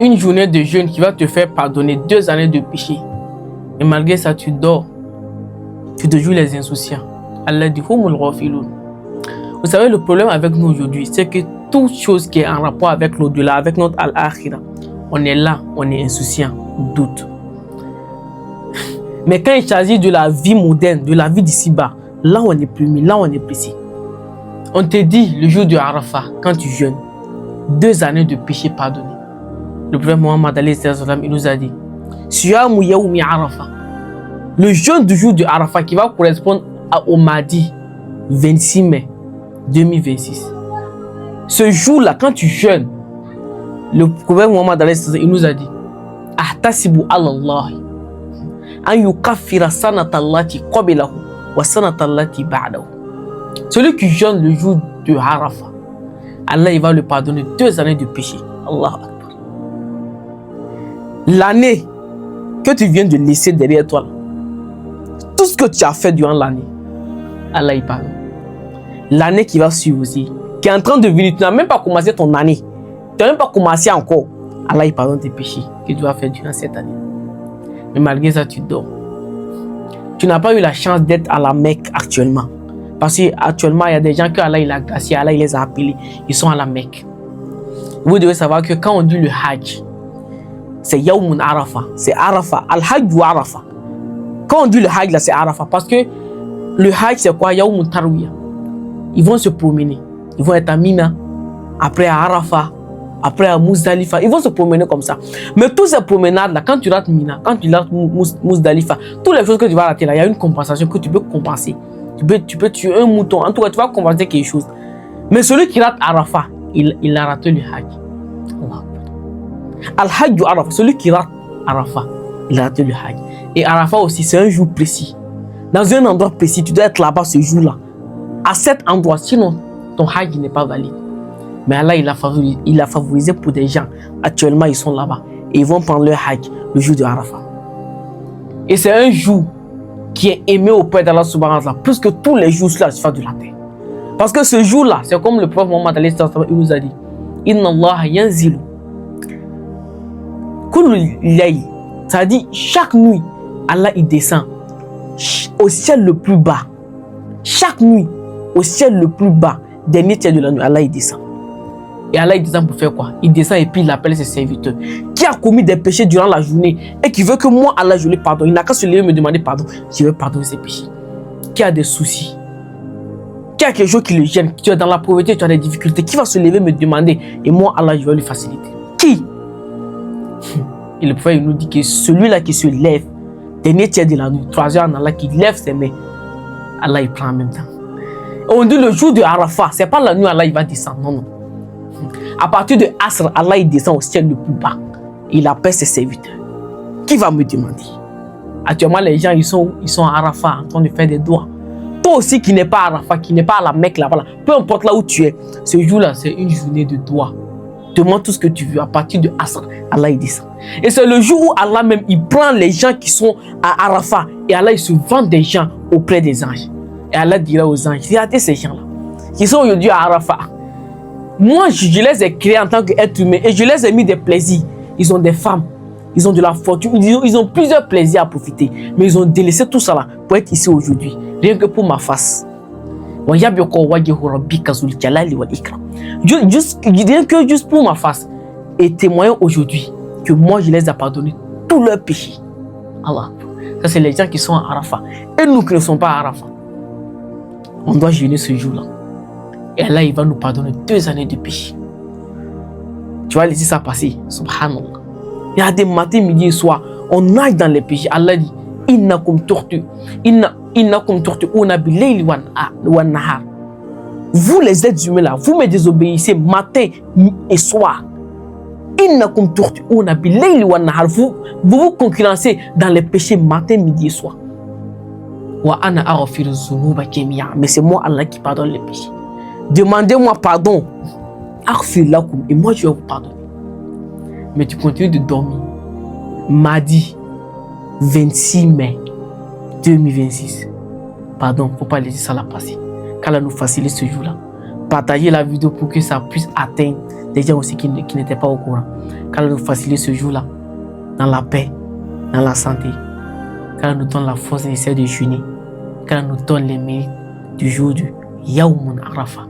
Une journée de jeûne qui va te faire pardonner 2 années de péché. Et malgré ça, tu dors. Tu te joues les insouciants. Allah dit, vous savez, le problème avec nous aujourd'hui, c'est que toute chose qui est en rapport avec l'au-delà, avec notre al-akhira, on est là, on est insouciant, on doute. Mais quand il s'agit de la vie moderne, de la vie d'ici-bas, là on est plume, là on est précis. On te dit le jour de Arafat, quand tu jeûnes, 2 années de péché pardonné. Le prophète Mohammed il nous a dit, Siyamu Yaoumi Arafat, le jeûne du jour de Arafat qui va correspondre au mardi 26 mai 2026. Ce jour-là, quand tu jeûnes, le prophète Mohammed il nous a dit, Ahtasibu Allah an yukaffira sanatallati qablahu wa sanatallati ba'dahu. Celui qui jeûne le jour de Arafat, Allah il va lui pardonner 2 années de péché. Allah Akbar. L'année que tu viens de laisser derrière toi, tout ce que tu as fait durant l'année, Allah il pardonne. L'année qui va suivre aussi, qui est en train de venir, tu n'as même pas commencé ton année, tu n'as même pas commencé encore, Allah il pardonne tes péchés que tu as fait durant cette année. Mais malgré ça, tu dors. Tu n'as pas eu la chance d'être à la Mecque actuellement. Parce qu'actuellement, il y a des gens que Allah il a gracié, Allah il les a appelés, ils sont à la Mecque. Vous devez savoir que quand on dit le Hajj, c'est Yawmun Arafah, c'est Arafah, Al-Hajj ou Arafah. Quand on dit le Hajj, là, c'est Arafah. Parce que le Hajj, c'est quoi? Yawmun Tarwiya. Ils vont se promener. Ils vont être à Mina, après à Arafah, après à Muzdalifa. Ils vont se promener comme ça. Mais toutes ces promenades-là, quand tu rates Mina, quand tu rates Muzdalifa, toutes les choses que tu vas rater là, il y a une compensation que tu peux compenser. Tu peux tuer un mouton. En tout cas, tu vas compenser quelque chose. Mais celui qui rate Arafah, il a raté le Hajj. Al-Hajj ou Arafah, celui qui rate Arafah, il a raté le Hajj. Et Arafah aussi, c'est un jour précis. Dans un endroit précis, tu dois être là-bas ce jour-là. À cet endroit, sinon, ton Hajj n'est pas valide. Mais Allah, il a favorisé pour des gens. Actuellement, ils sont là-bas. Et ils vont prendre leur Hajj le jour de Arafah. Et c'est un jour qui est aimé auprès d'Allah subhanahu wa ta'ala, plus que tous les jours sur la surface de la terre. Parce que ce jour-là, c'est comme le prophète Mohammed il nous a dit, Inna Allah yanzilu kullu layl. Ça dit, chaque nuit, Allah il descend au ciel le plus bas. Chaque nuit, au ciel le plus bas, dernier tiers de la nuit, Allah il descend. Et Allah il descend pour faire quoi? Il descend et puis il appelle ses serviteurs. Qui a commis des péchés durant la journée et qui veut que moi, Allah, je lui pardonne. Il n'a qu'à se lever et me demander pardon. Je vais pardonner ses péchés. Qui a des soucis? Qui a quelque chose qui le gêne? Tu es dans la pauvreté, tu as des difficultés. Qui va se lever et me demander? Et moi, Allah, je vais lui faciliter. Qui? Et le prophète nous dit que celui-là qui se lève, dernier tiers de la nuit, 3 heures en Allah, qui lève ses mains, Allah, il prend en même temps. Et on dit le jour de Arafat, c'est pas la nuit, Allah, il va descendre. Non, non. À partir de Asr, Allah il descend au ciel le plus bas. Il appelle ses serviteurs. Qui va me demander? Actuellement, les gens ils sont à Arafat en train de faire des doigts. Toi aussi qui n'es pas à Arafat, qui n'es pas à la Mecque là-bas, peu importe là où tu es, ce jour-là, c'est une journée de doigts. Demande tout ce que tu veux. À partir de Asr, Allah il descend. Et c'est le jour où Allah même il prend les gens qui sont à Arafat et Allah il se vend des gens auprès des anges. Et Allah dira aux anges, regardez ces gens-là qui sont aujourd'hui à Arafat. Moi, je les ai créés en tant qu'être humain et je les ai mis des plaisirs. Ils ont des femmes, ils ont de la fortune, ils ont plusieurs plaisirs à profiter. Mais ils ont délaissé tout ça là pour être ici aujourd'hui. Rien que pour ma face. Rien que juste pour ma face. Et témoignant aujourd'hui que moi, je les ai pardonnés tous leurs péchés. Allah. Ça, c'est les gens qui sont à Arafat. Et nous qui ne sommes pas à Arafat. On doit jeûner ce jour-là. Et là, il va nous pardonner 2 années de péché. Tu vas laisser ça passer. Subhanallah. Il y a des matins, midi et soir. On nage dans les péchés. Allah dit, vous les êtres humains là, vous me désobéissez matin et soir. Vous vous concurrencez dans les péchés matin, midi et soir. Mais c'est moi Allah qui pardonne les péchés. Demandez-moi pardon. Et moi je vais vous pardonner. Mais tu continues de dormir. Mardi 26 mai 2026. Pardon, il ne faut pas laisser ça là passer. Qu'Allah nous facilite ce jour-là. partager la vidéo pour que ça puisse atteindre des gens aussi qui n'étaient pas au courant. Qu'Allah nous facilite ce jour-là dans la paix, dans la santé. Qu'Allah nous donne la force nécessaire de jeûner. Qu'Allah nous donne les mérites du jour du Yaoumoun Arafa.